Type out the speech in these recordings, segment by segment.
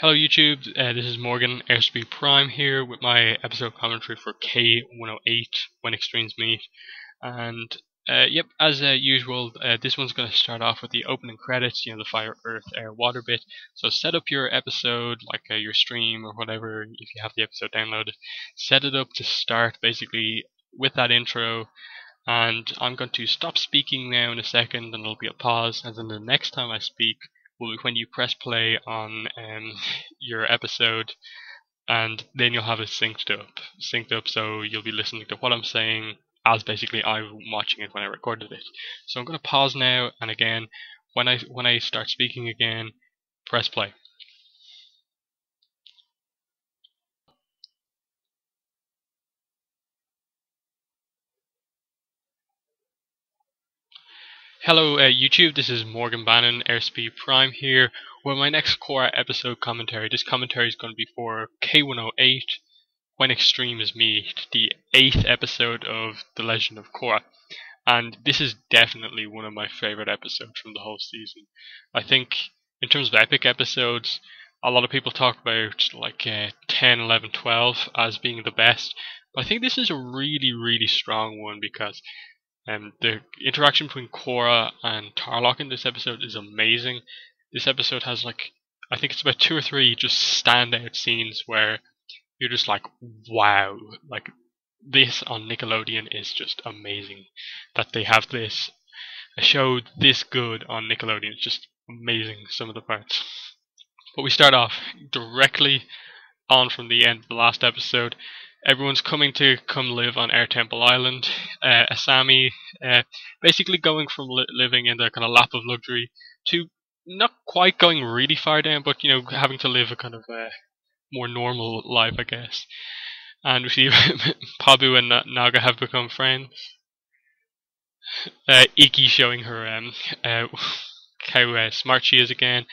Hello YouTube, this is Morgan Airspeed Prime here with my episode commentary for K108 When Extremes Meet. And yep, as usual, this one's going to start off with the opening credits, the fire, earth, air, water bit. So set up your episode, like your stream or whatever, if you have the episode downloaded. Set it up to start basically with that intro. And I'm going to stop speaking now in a second, and there'll be a pause, and then the next time I speak will be when you press play on your episode, and then you'll have it synced up, so you'll be listening to what I'm saying as basically I'm watching it when I recorded it. So I'm going to pause now, and again, when I start speaking again, press play. Hello YouTube, this is Morgan Bannon, Airspeed Prime here, with my next Korra episode commentary. This commentary is going to be for K108, When Extremes Meet, the 8th episode of The Legend of Korra. And this is definitely one of my favourite episodes from the whole season. I think, in terms of epic episodes, a lot of people talk about like 10, 11, 12 as being the best, but I think this is a really, really strong one because the interaction between Korra and Tarlac in this episode is amazing. This episode has I think it's about 2 or 3 just standout scenes where you're just like, wow, like this on Nickelodeon is just amazing. That they have a show this good on Nickelodeon. It's just amazing, some of the parts. But we start off directly on from the end of the last episode. Everyone's coming to live on Air Temple Island. Asami basically going from living in the kind of lap of luxury to not quite going really far down, but having to live a kind of more normal life, I guess. And we see Pabu and Naga have become friends. Iki showing her how smart she is again.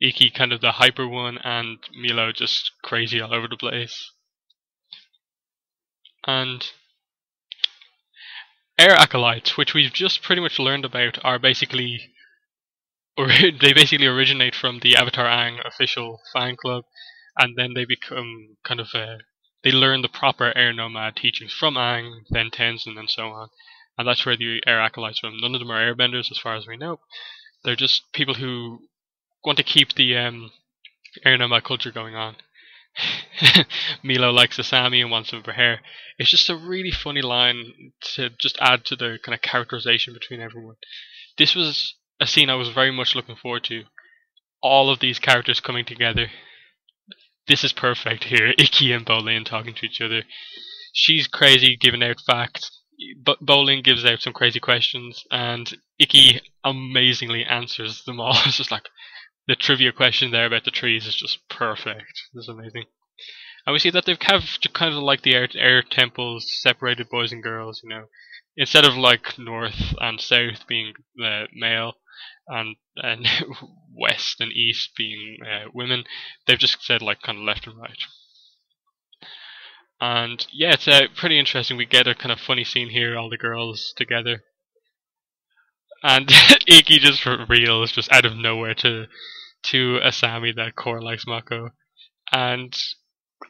Iki kind of the hyper one, and Milo just crazy all over the place. And air acolytes, which we've just pretty much learned about, are basically, or they basically originate from the Avatar Aang official fan club, and then they become kind of they learn the proper air nomad teachings from Aang, then Tenzin, and so on. And that's where the air acolytes from. None of them are airbenders, as far as we know. They're just people who want to keep the air nomad culture going on. Milo likes Asami and wants him for hair. It's just a really funny line to just add to the kind of characterization between everyone. This was a scene I was very much looking forward to. All of these characters coming together. This is perfect here. Iki and Bolin talking to each other. She's crazy, giving out facts. But Bolin gives out some crazy questions, and Iki amazingly answers them all. It's just like the trivia question there about the trees is just perfect. It's amazing. And we see that they've kind of like the air temples separated boys and girls, Instead of like north and south being male and west and east being women, they've just said like kind of left and right. And yeah, it's pretty interesting. We get a kind of funny scene here, all the girls together. And Iki just for real is just out of nowhere to Asami that Korra likes Mako. And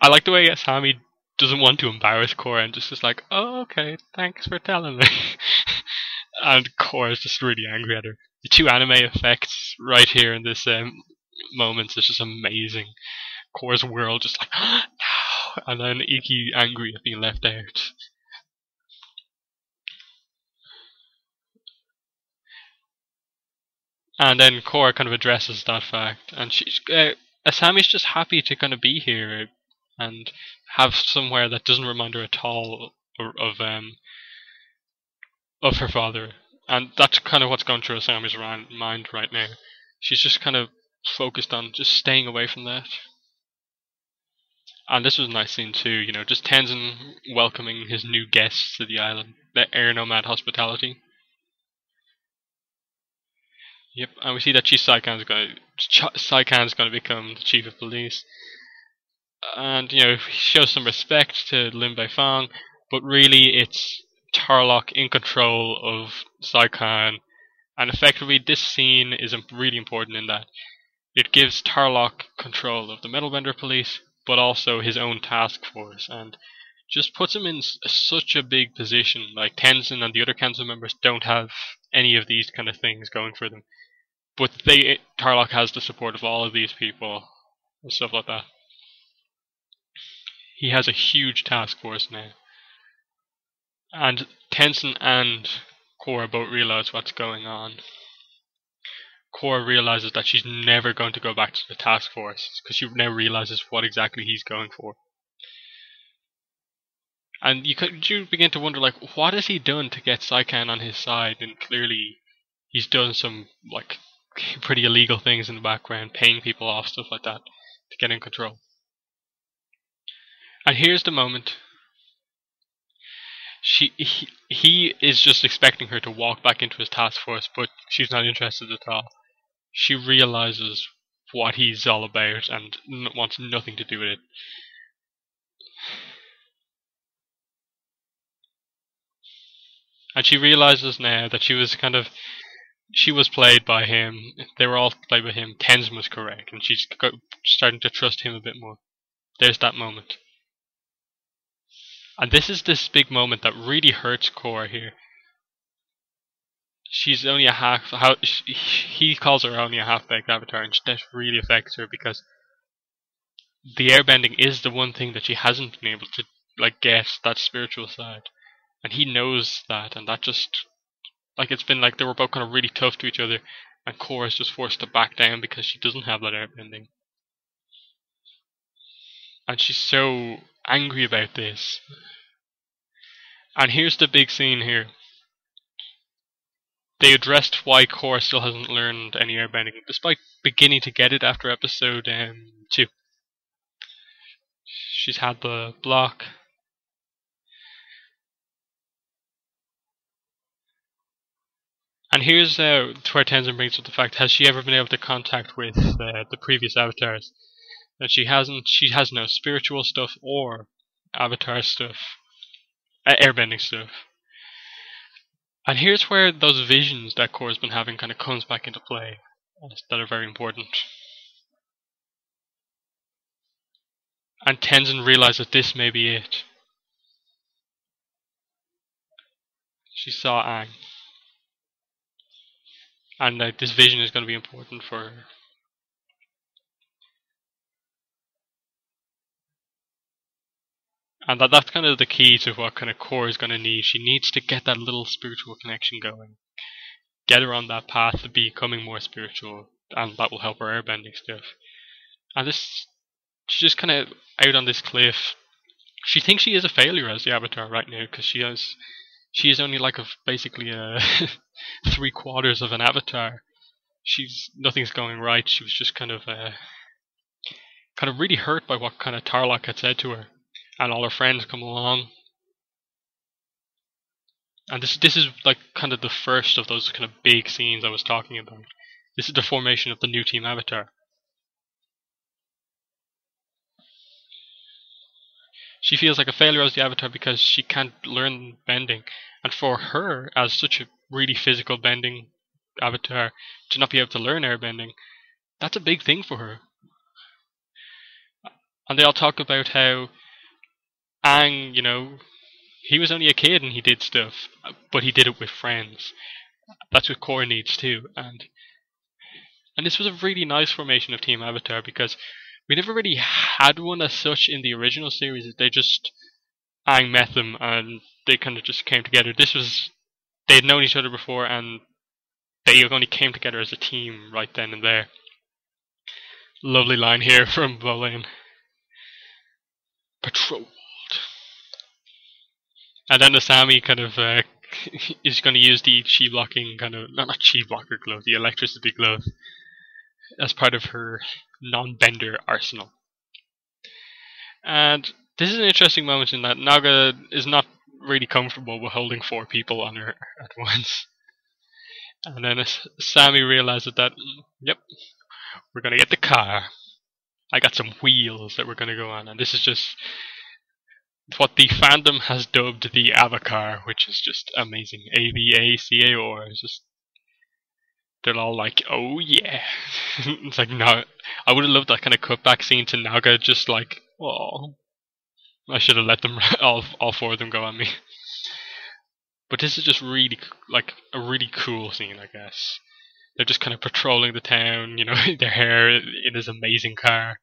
I like the way Asami doesn't want to embarrass Korra and just is like, oh, okay, thanks for telling me. And Korra's just really angry at her. The 2 anime effects right here in this moment is just amazing. Korra's world just like, no! And then Iki angry at being left out. And then Korra kind of addresses that fact, and Asami's just happy to kind of be here and have somewhere that doesn't remind her at all of her father, and that's kind of what's going through Asami's mind right now. She's just kind of focused on just staying away from that. And this was a nice scene too, just Tenzin welcoming his new guests to the island, the air nomad hospitality. Yep, and we see that Saikan's going to become the chief of police, and he shows some respect to Lin Beifong, but really it's Tarlac in control of Saikan, and effectively this scene is really important in that it gives Tarlac control of the Metalbender police, but also his own task force, and just puts him in such a big position. Like Tenzin and the other council members don't have any of these kind of things going for them, but Tarlac has the support of all of these people and stuff like that. He has a huge task force now, and Tenzin and Korra both realize what's going on. Korra realizes that she's never going to go back to the task force because she now realizes what exactly he's going for. And you begin to wonder, like, what has he done to get Saikan on his side? And clearly, he's done some like pretty illegal things in the background, paying people off, stuff like that, to get in control. And here's the moment. He is just expecting her to walk back into his task force, but she's not interested at all. She realizes what he's all about and wants nothing to do with it. And she realizes now that she was played by him. They were all played by him. Tenzin was correct, and she's starting to trust him a bit more. There's that moment. And this big moment that really hurts Korra here. She's only he calls her only a half-baked avatar, and that really affects her because the airbending is the one thing that she hasn't been able to like get, that spiritual side. And he knows that, and that just, like, it's been like they were both kind of really tough to each other, and Korra's just forced to back down because she doesn't have that airbending. And she's so angry about this. And here's the big scene here. They addressed why Korra still hasn't learned any airbending, despite beginning to get it after episode 2. She's had the block. And here's where Tenzin brings up the fact: has she ever been able to contact with the previous avatars? And she hasn't. She has no spiritual stuff or avatar stuff, airbending stuff. And here's where those visions that Korra's been having kind of comes back into play, that are very important. And Tenzin realizes that this may be it. She saw Aang. And this vision is going to be important for her. And that's kind of the key to what kind of Korra is going to need. She needs to get that little spiritual connection going. Get her on that path to becoming more spiritual, and that will help her airbending stuff. And she's just kind of out on this cliff. She thinks she is a failure as the avatar right now, because she is only like basically a 3/4 of an avatar. Nothing's going right. She was just kind of really hurt by what kind of Tarlac had said to her, and all her friends come along. And this is like kind of the first of those kind of big scenes I was talking about. This is the formation of the new Team Avatar. She feels like a failure as the Avatar because she can't learn bending. And for her, as such a really physical bending Avatar, to not be able to learn airbending, that's a big thing for her. And they all talk about how Aang, he was only a kid and he did stuff, but he did it with friends. That's what Korra needs too. And this was a really nice formation of Team Avatar because we never really had one as such in the original series. Aang met them and they kind of just came together. They had known each other before and they only came together as a team right then and there. Lovely line here from Bolin. Patrolled. And then Asami kind of is going to use the chi blocking not chi blocker glove, the electricity glove, as part of her non-bender arsenal. And this is an interesting moment in that Naga is not really comfortable with holding 4 people on her at once. And then Sammy realizes that, yep, we're going to get the car. I got some wheels that we're going to go on. And this is just what the fandom has dubbed the Avacar, which is just amazing. AVACAR. It's just they're all like, "Oh yeah." It's like, no, I would have loved that kind of cutback scene to Naga, just like, oh, I should have let them all four of them go on me. But this is just really like a really cool scene, I guess. They're just kind of patrolling the town, their hair in his amazing car.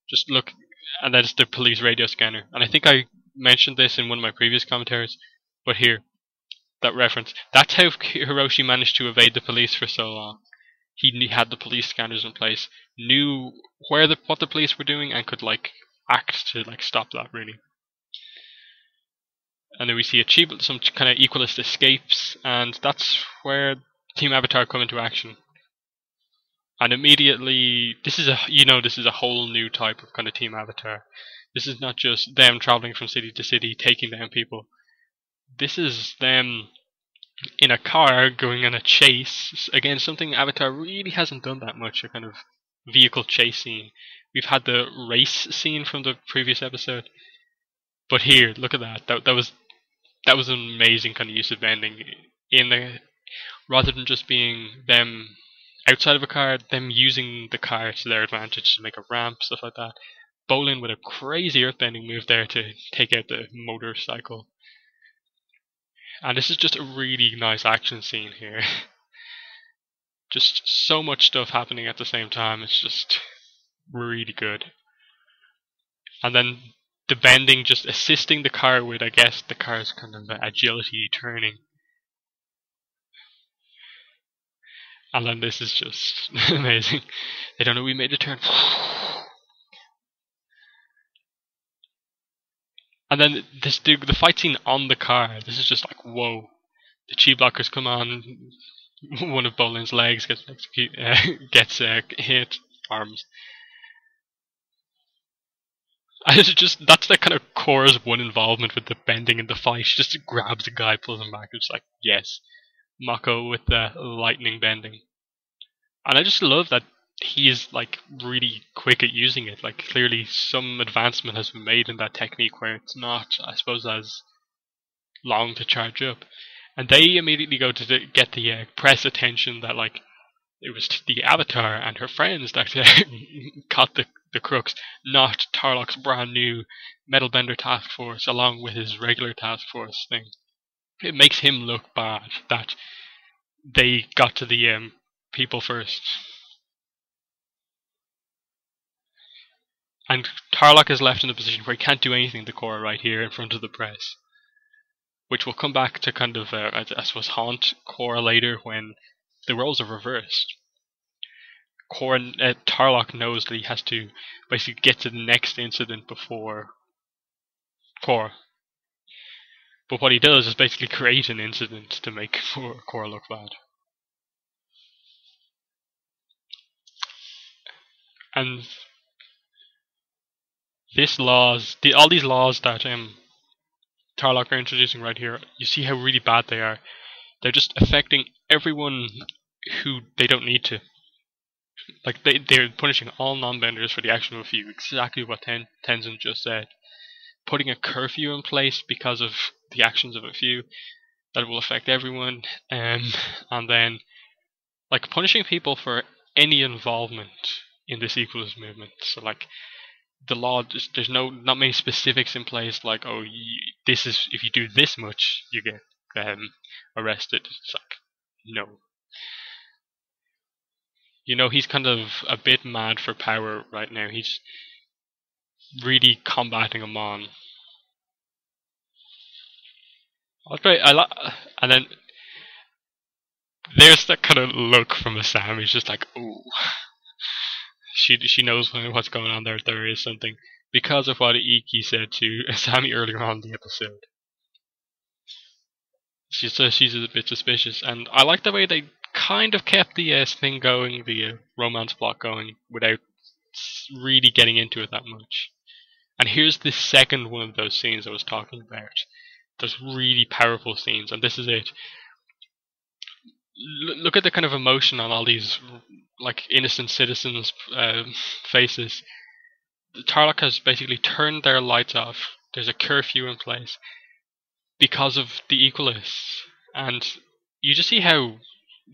Just look, and that's the police radio scanner. And I think I mentioned this in one of my previous commentaries, but here, that reference. That's how Hiroshi managed to evade the police for so long. He had the police scanners in place, knew what the police were doing, and could like act to like stop that really. And then we see some kind of equalist escapes, and that's where Team Avatar come into action. And immediately, this is a whole new type of kind of Team Avatar. This is not just them traveling from city to city, taking down people. This is them in a car going on a chase. Again, something Avatar really hasn't done that much, a kind of vehicle chase scene. We've had the race scene from the previous episode. But here, look at that. That was an amazing kind of use of bending rather than just being them outside of a car, them using the car to their advantage to make a ramp, stuff like that. Bolin with a crazy earthbending move there to take out the motorcycle. And this is just a really nice action scene here. Just so much stuff happening at the same time. It's just really good. And then the bending just assisting the car with, I guess, the car's kind of agility turning. And then this is just amazing. They don't know we made a turn. And then the fight scene on the car, this is just like, whoa. The chi blockers come on, one of Bolin's legs gets hit, arms. And it's just, that's the kind of Korra's one involvement with the bending in the fight. She just grabs the guy, pulls him back, it's like, yes. Mako with the lightning bending. And I just love that he's like really quick at using it. Like clearly some advancement has been made in that technique where it's not, I suppose, as long to charge up. And they immediately go to get the press attention that like it was the Avatar and her friends that caught the crooks, not Tarlacs' brand new Metal Bender task force along with his regular task force thing. It makes him look bad that they got to the people first. And Tarlac is left in a position where he can't do anything to Korra right here in front of the press. Which will come back to kind of, I suppose, haunt Korra later when the roles are reversed. Tarlac knows that he has to basically get to the next incident before Korra. But what he does is basically create an incident to make Korra look bad. And all these laws that Tarlac are introducing right here, you see how really bad they are. They're just affecting everyone who they don't need to. Like they're punishing all non-benders for the action of a few, exactly what Tenzin just said. Putting a curfew in place because of the actions of a few that will affect everyone, and then like punishing people for any involvement in this equalist movement. So like the law, there's not many specifics in place. Like, oh, this is if you do this much, you get arrested. It's like, no. He's kind of a bit mad for power right now. He's really combating Amon. And then there's that kind of look from Asami. He's just like, ooh. She knows what's going on there. There is something because of what Iki said to Asami earlier on in the episode. She's a bit suspicious, and I like the way they kind of kept the thing going, the romance plot going, without really getting into it that much. And here's the second one of those scenes I was talking about. Those really powerful scenes, and this is it. Look at the kind of emotion on all these like innocent citizens' faces. Tarlac has basically turned their lights off. There's a curfew in place because of the Equalists, and you just see how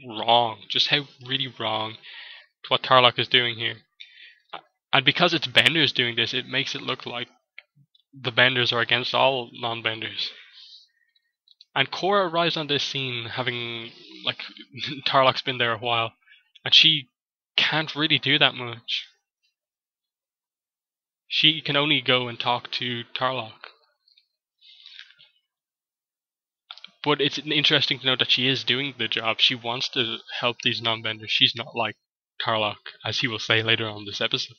wrong, just how really wrong what Tarlac is doing here. And because it's Benders doing this, it makes it look like the Benders are against all non-Benders. And Korra arrives on this scene having, like, Tarloc's been there a while, and she can't really do that much. She can only go and talk to Tarlac. But it's interesting to note that she is doing the job. She wants to help these non-benders. She's not like Tarlac, as he will say later on in this episode.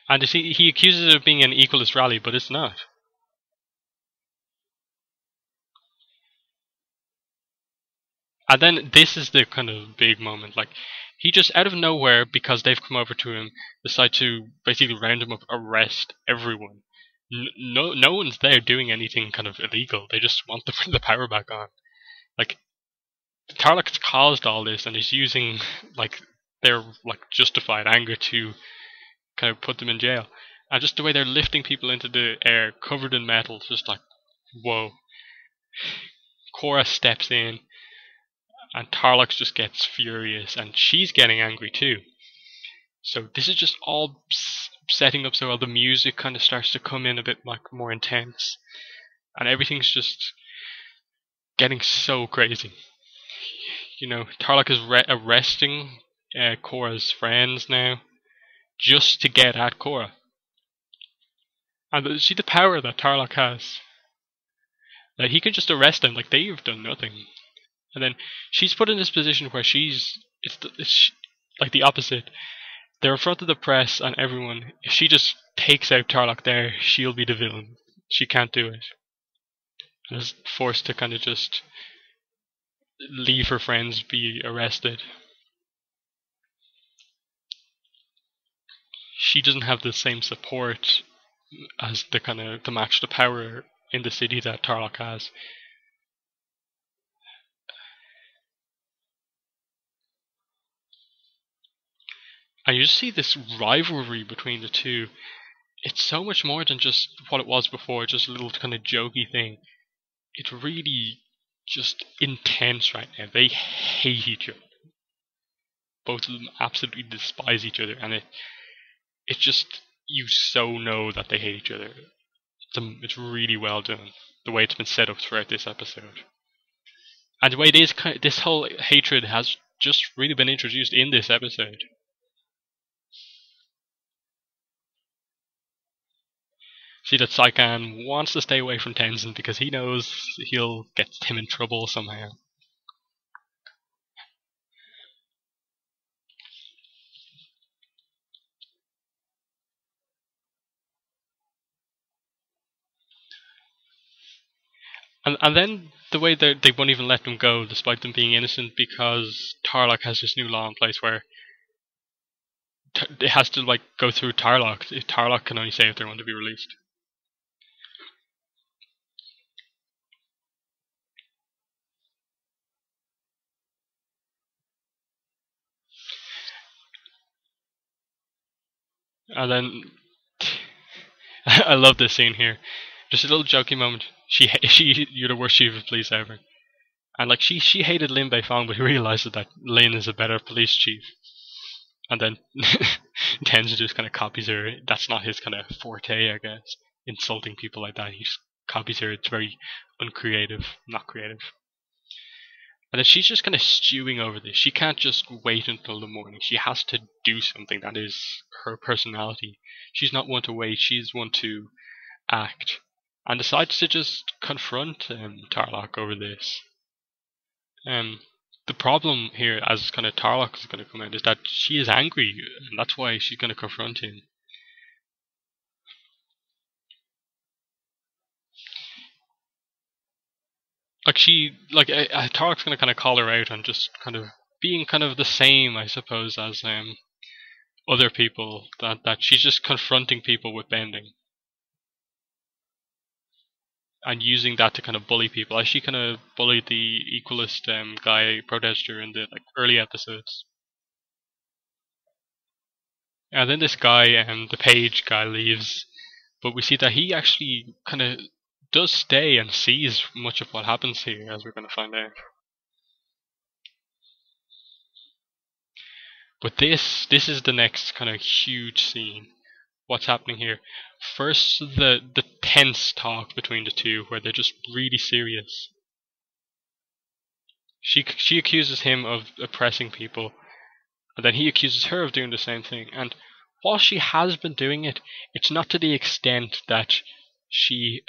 And you see, he accuses it of being an equalist rally, but it's not. And then this is the kind of big moment. Like, he just out of nowhere, because they've come over to him, decide to basically round him up, arrest everyone. No one's there doing anything kind of illegal. They just want the power back on. Like, Tarlac's caused all this, and he's using like their like justified anger to kind of put them in jail. And just the way they're lifting people into the air, covered in metal, just like, whoa. Korra steps in, and Tarlac just gets furious, and she's getting angry too. So this is just all setting up so all the music kind of starts to come in a bit like more intense, and everything's just getting so crazy. You know, Tarlac is arresting Korra's friends now just to get at Korra. And see the power that Tarlac has. Like, he can just arrest them, like they've done nothing. And then she's put in this position where it's like the opposite. They're in front of the press and everyone. If she just takes out Tarlac there, she'll be the villain. She can't do it. And is forced to kind of just leave her friends be arrested. She doesn't have the same support as the kind of to match the power in the city that Tarlac has. And you just see this rivalry between the two. It's so much more than just what it was before, just a little kind of jokey thing. It's really just intense right now. They hate each other. Both of them absolutely despise each other, and it's just, you so know that they hate each other. It's really well done, the way it's been set up throughout this episode. And the way this whole hatred has just really been introduced in this episode. See that Saikan wants to stay away from Tenzin because he knows he'll get him in trouble somehow. And then the way they won't even let them go despite them being innocent because Tarlac has this new law in place where it has to like go through Tarlac. Tarlac can only say if they want to be released. And then I love this scene here. Just a little jokey moment. You're the worst chief of police ever. And like she hated Lin Beifong, but he realizes that Lin is a better police chief. And then Tenzin just kind of copies her. That's not his kind of forte, I guess. Insulting people like that. He just copies her. It's very uncreative, not creative. And then she's just kind of stewing over this. She can't just wait until the morning. She has to do something. That is her personality. She's not one to wait. She's one to act. And decides to just confront Tarlac over this. The problem here, as kind of Tarlac is going to come out, is that she is angry, and that's why she's going to confront him. Tarlac's going to kind of call her out on just kind of being kind of the same, I suppose, as other people. That she's just confronting people with bending. And using that to kind of bully people, as she kind of bullied the equalist guy protester in the like early episodes. And then this guy, the page guy, leaves, but we see that he actually kind of does stay and sees much of what happens here, as we're going to find out. But this is the next kind of huge scene. What's happening here? First, the tense talk between the two, where they're just really serious. She accuses him of oppressing people, and then he accuses her of doing the same thing. And while she has been doing it, it's not to the extent that he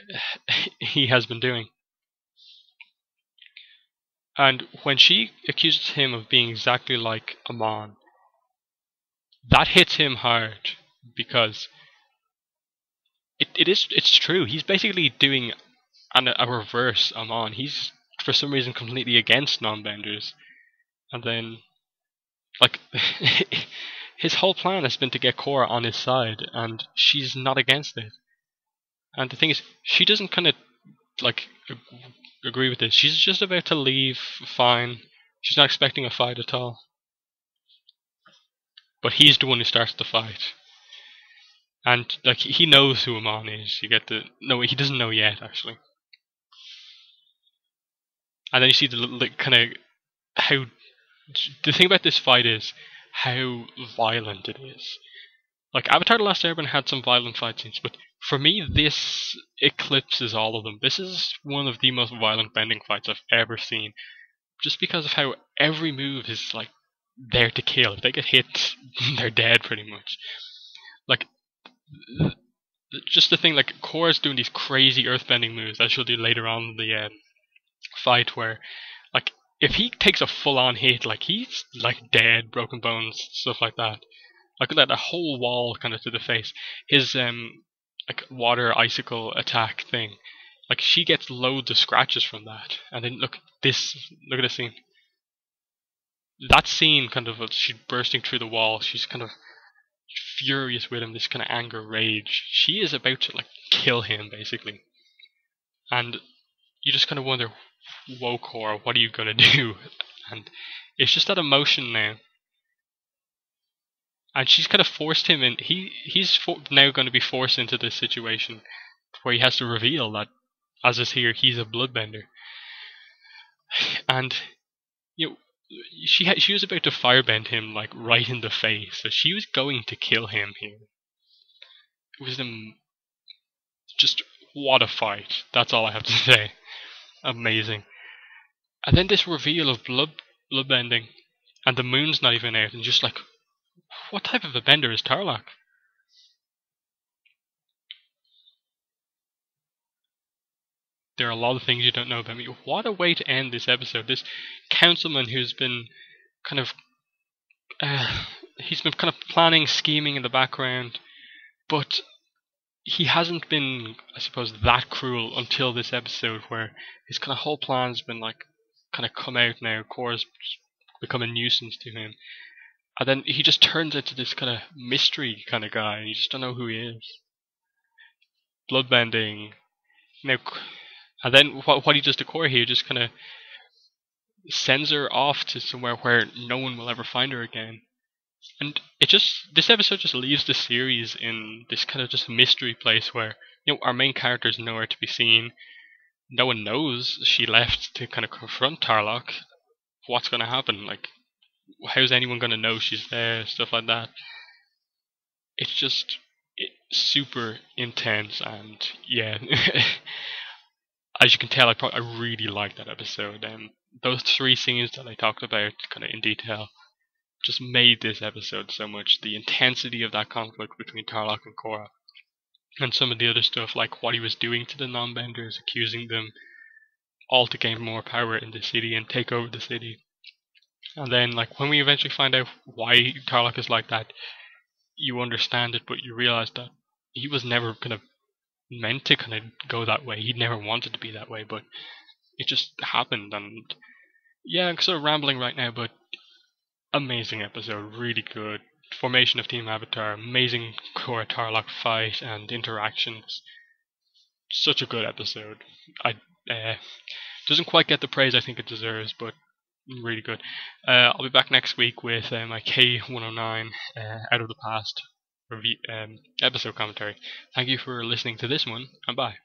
has been doing. And when she accuses him of being exactly like Amon, that hits him hard, because it's true. He's basically doing a reverse Amon. He's for some reason completely against non-benders, and then like his whole plan has been to get Korra on his side, and she's not against it. And the thing is, she doesn't kind of like agree with this. She's just about to leave, fine. She's not expecting a fight at all. But he's the one who starts the fight. And like he knows who Amon is. You get the no, he doesn't know yet actually. And then you see the kind of how the thing about this fight is how violent it is. Like Avatar: The Last Airbender had some violent fight scenes, but for me this eclipses all of them. This is one of the most violent bending fights I've ever seen, just because of how every move is like there to kill. If they get hit, they're dead pretty much. Like just the thing, like Korra's doing these crazy earthbending moves that she'll do later on in the fight, where like if he takes a full-on hit, like he's like dead, broken bones, stuff like that. Like that, a whole wall kind of to the face. His like water icicle attack thing, like she gets loads of scratches from that. And then look at this scene. That scene, kind of, she's bursting through the wall. She's kind of furious with him. This kind of anger, rage. She is about to like kill him basically. And you just kind of wonder, whoa, Korra, what are you gonna do? And it's just that emotion now. And she's kind of forced him in. He's now going to be forced into this situation where he has to reveal that, as is here, he's a bloodbender. And you know, she was about to firebend him like right in the face, so she was going to kill him here. It was just what a fight. That's all I have to say. Amazing. And then this reveal of bloodbending, and the moon's not even out, and just like, what type of a bender is Tarlac? There are a lot of things you don't know about me. What a way to end this episode. This councilman who's been kind of he's been kind of planning, scheming in the background, but he hasn't been, I suppose, that cruel until this episode, where his kind of whole plan's been like kind of come out now. Korra's become a nuisance to him. And then he just turns into this kind of mystery kind of guy, and you just don't know who he is. Bloodbending. Now, and then what he does to Korra here, just kind of sends her off to somewhere where no one will ever find her again. And this episode just leaves the series in this kind of just mystery place where, you know, our main character is nowhere to be seen. No one knows she left to kind of confront Tarlac. What's going to happen? Like, how's anyone going to know she's there? Stuff like that. It's just super intense, and yeah. As you can tell, I really like that episode. And those three scenes that I talked about kind of in detail just made this episode so much. The intensity of that conflict between Tarlac and Korra, and some of the other stuff, like what he was doing to the non-benders, accusing them all to gain more power in the city and take over the city. And then, like, when we eventually find out why Tarlac is like that, you understand it, but you realize that he was never kind of meant to kind of go that way. He never wanted to be that way, but it just happened. And yeah, I'm sort of rambling right now, but amazing episode, really good. Formation of Team Avatar, amazing Korra Tarlac fight and interactions. Such a good episode. Doesn't quite get the praise I think it deserves, but really good. I'll be back next week with my K109 Out of the Past episode commentary. Thank you for listening to this one, and bye.